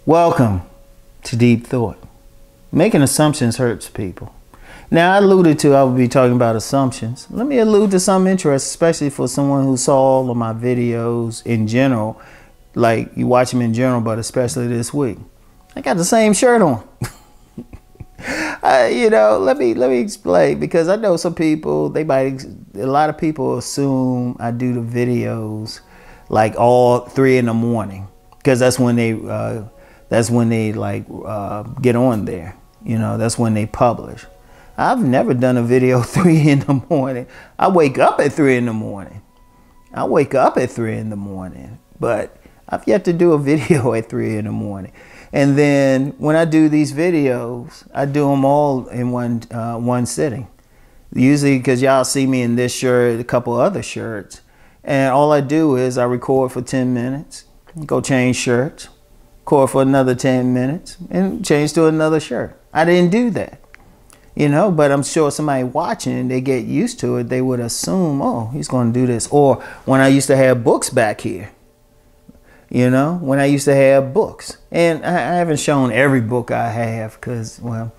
Welcome to Deep Thought. Making assumptions hurts people. Now, I alluded to I would be talking about assumptions. Let me allude to some interest, especially for someone who saw all of my videos in general. Like, you watch them in general, but especially this week. I got the same shirt on. Let me explain, because I know some people, a lot of people assume I do the videos like all 3 in the morning, because that's when they get on there. That's when they publish. I've never done a video 3 in the morning. I wake up at 3 in the morning. But I've yet to do a video at 3 in the morning. And then when I do these videos, I do them all in one sitting. Usually, because y'all see me in this shirt, a couple other shirts. And all I do is I record for 10 minutes, go change shirts, record for another 10 minutes, and change to another shirt. I didn't do that. But I'm sure somebody watching, they get used to it. They would assume, oh, he's going to do this. Or when I used to have books back here, when I used to have books. And I haven't shown every book I have because, well,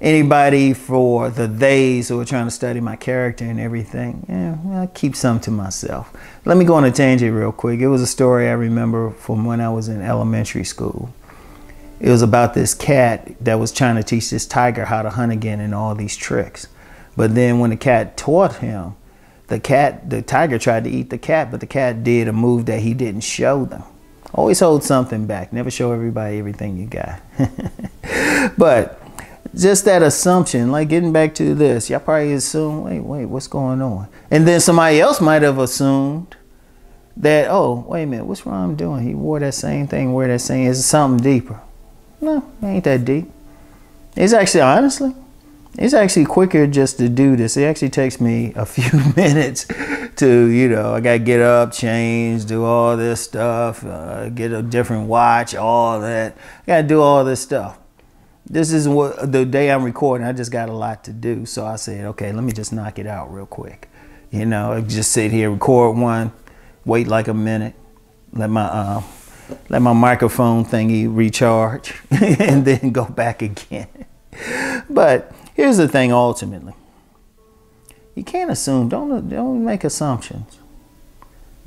anybody for the days who are trying to study my character and everything, I keep some to myself. Let me go on a tangent real quick. It was a story I remember from when I was in elementary school. It was about this cat that was trying to teach this tiger how to hunt again and all these tricks. But then when the cat taught him, the tiger tried to eat the cat, but the cat did a move that he didn't show them. Always hold something back. Never show everybody everything you got. But just that assumption, like getting back to this, y'all probably assume, wait, what's going on? And then somebody else might have assumed that, oh, wait a minute, what's Rom doing? He wore that same thing, is something deeper. No, it ain't that deep. It's actually, honestly, it's actually quicker just to do this. It actually takes me a few minutes to, I got to get up, change, do all this stuff, get a different watch, all that. I got to do all this stuff. This is what the day I'm recording, I just got a lot to do. So I said, okay, let me just knock it out real quick. I just sit here, record one, wait like a minute, let my microphone thingy recharge, and then go back again. But here's the thing, ultimately. You can't assume, don't make assumptions.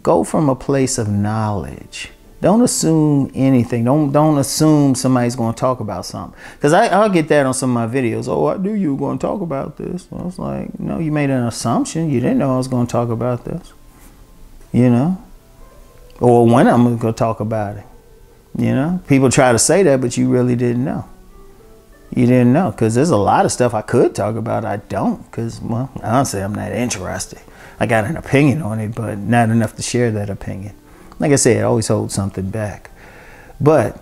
Go from a place of knowledge. Don't assume anything. Don't assume somebody's going to talk about something. Because I'll get that on some of my videos. Oh, I knew you were going to talk about this. I was like, no, you made an assumption. You didn't know I was going to talk about this. Or when I'm going to talk about it. People try to say that, but you really didn't know. You didn't know, because there's a lot of stuff I could talk about. I don't, because, well, honestly, I'm not interested. I got an opinion on it, but not enough to share that opinion. Like I said, I always hold something back. But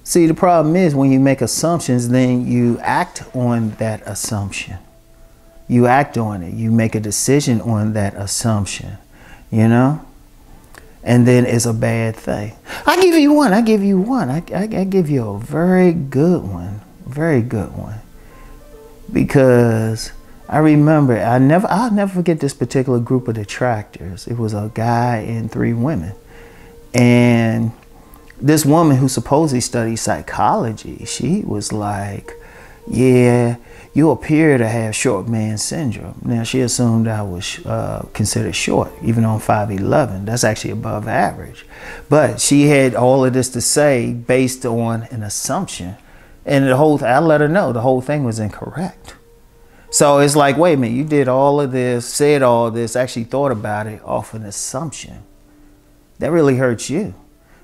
see, the problem is when you make assumptions, then you act on that assumption. You act on it. You make a decision on that assumption, And then it's a bad thing. I give you one. I give you a very good one. Very good one. Because I remember, I'll never forget this particular group of detractors. It was a guy and 3 women. And this woman who supposedly studied psychology, she was like, yeah, you appear to have short man syndrome. Now, she assumed I was considered short, even on 5'11". That's actually above average. But she had all of this to say based on an assumption. And I let her know the whole thing was incorrect. So it's like, wait a minute, you did all of this, said all this, actually thought about it off an assumption. That really hurts you.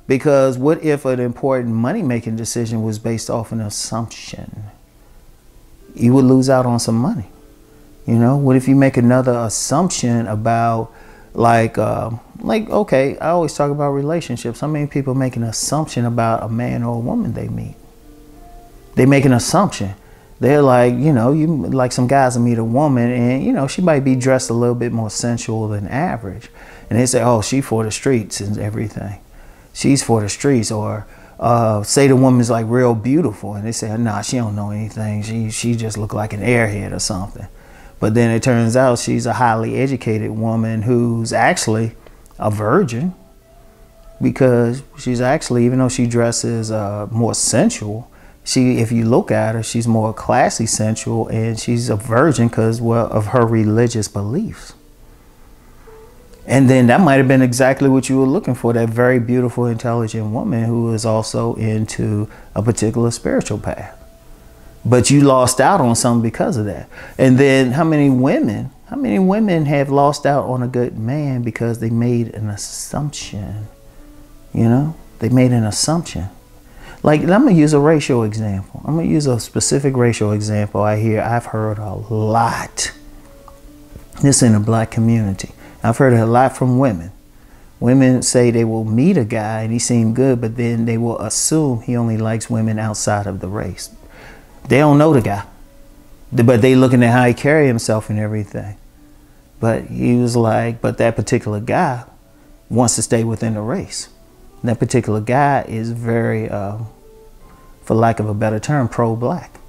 Because what if an important money-making decision was based off an assumption? You would lose out on some money. What if you make another assumption about okay, I always talk about relationships. How many people make an assumption about a man or a woman they meet? They make an assumption. They're like, like some guys will meet a woman and, she might be dressed a little bit more sensual than average. And they say, oh, she's for the streets and everything. She's for the streets. Or say the woman's like real beautiful. And they say, nah, she don't know anything. She just look like an airhead or something. But then it turns out she's a highly educated woman who's actually a virgin. because she's actually, even though she dresses more sensual, if you look at her, she's more classy sensual, and she's a virgin because, well, of her religious beliefs. And then that might have been exactly what you were looking for, that very beautiful, intelligent woman who is also into a particular spiritual path. But you lost out on something because of that. And then how many women have lost out on a good man because they made an assumption? You know, they made an assumption. Like, I'm going to use a racial example. I'm going to use a specific racial example I've heard a lot. This in the black community. I've heard it a lot from women. Women say they will meet a guy and he seemed good, but then they will assume he only likes women outside of the race. They don't know the guy, but they looking at how he carry himself and everything. But he was like, but that particular guy wants to stay within the race. That particular guy is very, for lack of a better term, pro-black.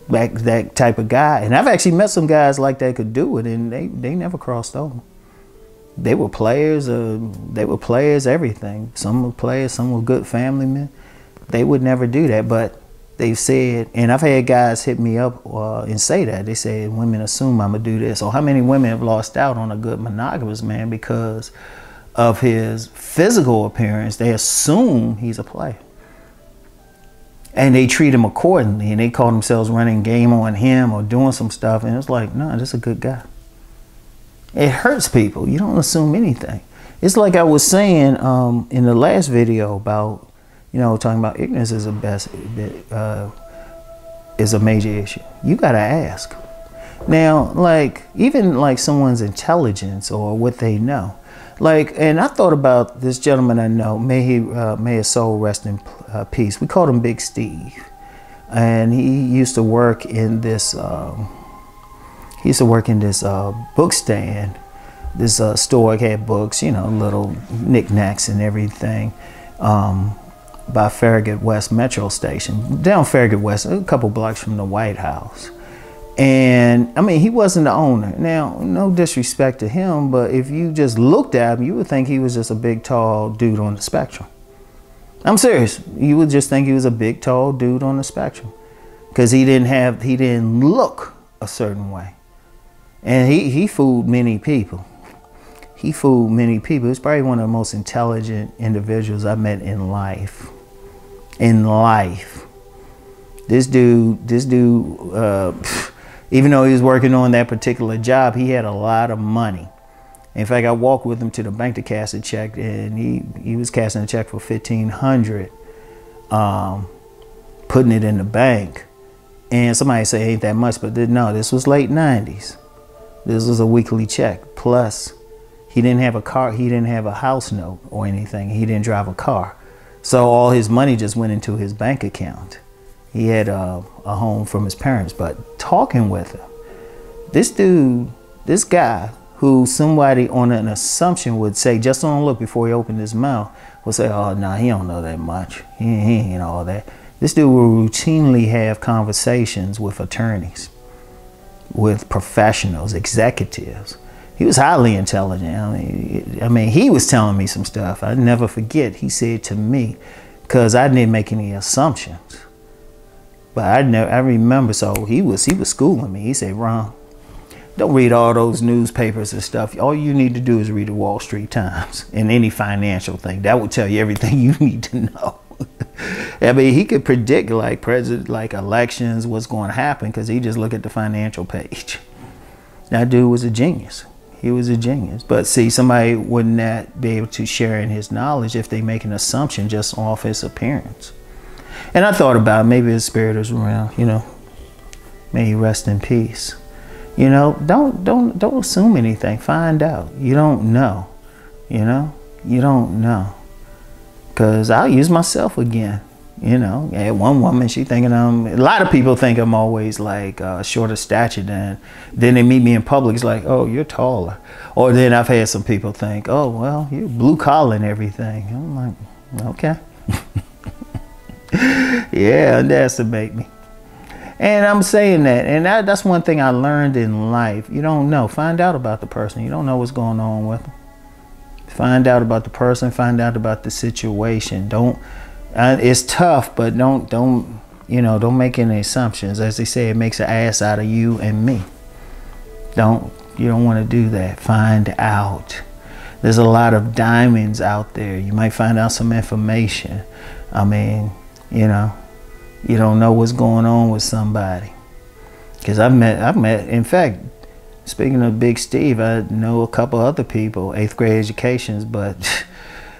That type of guy. And I've actually met some guys like that could do it, and they never crossed over. They were players. Everything. Some were players. Some were good family men. They would never do that, but they've said, and I've had guys hit me up and say that. They say, women assume I'm going to do this. So how many women have lost out on a good monogamous man because of his physical appearance? They assume he's a player. And they treat him accordingly. And they call themselves running game on him or doing some stuff. And it's like, no, this is a good guy. It hurts people. You don't assume anything. It's like I was saying in the last video about, you know, talking about ignorance is is a major issue. You gotta ask. Now, like, even like someone's intelligence or what they know. Like, and I thought about this gentleman I know, may his soul rest in peace. We called him Big Steve. And he used to work in this, book stand. This store had books, you know, little knickknacks and everything. By Farragut West Metro Station, down Farragut West, a couple blocks from the White House. And I mean, he wasn't the owner. Now, no disrespect to him, but if you just looked at him, you would think he was just a big, tall dude on the spectrum. I'm serious. You would just think he was a big, tall dude on the spectrum, because he didn't look a certain way. And he fooled many people. He fooled many people. He's probably one of the most intelligent individuals I met in life. In life. This dude, even though he was working on that particular job, he had a lot of money. In fact, I walked with him to the bank to cash a check, and he was cashing a check for $1,500, putting it in the bank. And somebody say ain't that much, but no, this was late 90s. This was a weekly check. Plus, he didn't have a car. He didn't have a house note or anything. He didn't drive a car. So all his money just went into his bank account. He had a home from his parents. But talking with him, this dude, this guy, who somebody on an assumption would say, just on a look before he opened his mouth, would say, oh, nah, he don't know that much. He ain't all that. This dude will routinely have conversations with attorneys, with professionals, executives. He was highly intelligent. I mean, he was telling me some stuff. I'd never forget. He said to me, because I didn't make any assumptions. But I remember, so he was schooling me. He said, Ron, don't read all those newspapers and stuff. All you need to do is read the Wall Street Times and any financial thing. That will tell you everything you need to know. I mean, he could predict like elections, what's going to happen, because he just looked at the financial page. That dude was a genius. He was a genius. But see, somebody would not be able to share in his knowledge if they make an assumption just off his appearance. And I thought about maybe his spirit is around, you know. May he rest in peace. You know, don't assume anything. Find out. You don't know. You know, you don't know. Because I'll use myself again. You know, I had one woman, she thinking a lot of people think I'm always like shorter stature than. Then they meet me in public, it's like, oh, you're taller. Or then I've had some people think, oh, well, you're blue collar and everything. I'm like, okay. Yeah, underestimate me. And I'm saying that, and that's one thing I learned in life. You don't know. Find out about the person. You don't know what's going on with them. Find out about the person, find out about the situation. Don't, it's tough, but don't make any assumptions. As they say, it makes an ass out of you and me. You don't want to do that. Find out. There's a lot of diamonds out there. You might find out some information. I mean, you don't know what's going on with somebody. Because I've met, in fact, speaking of Big Steve, I know a couple other people, 8th grade educations, but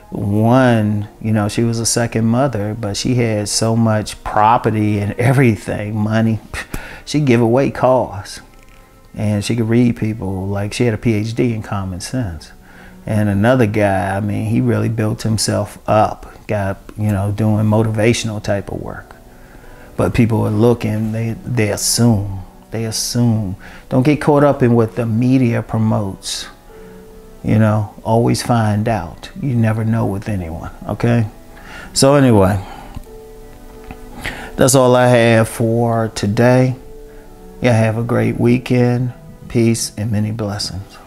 one, she was a second mother, but she had so much property and everything, money. She'd give away cars. And she could read people, like she had a PhD in common sense. And another guy, I mean, he really built himself up, doing motivational type of work. But people are looking, they assume. Don't get caught up in what the media promotes. Always find out. You never know with anyone, okay? So anyway, that's all I have for today. Yeah, have a great weekend. Peace and many blessings.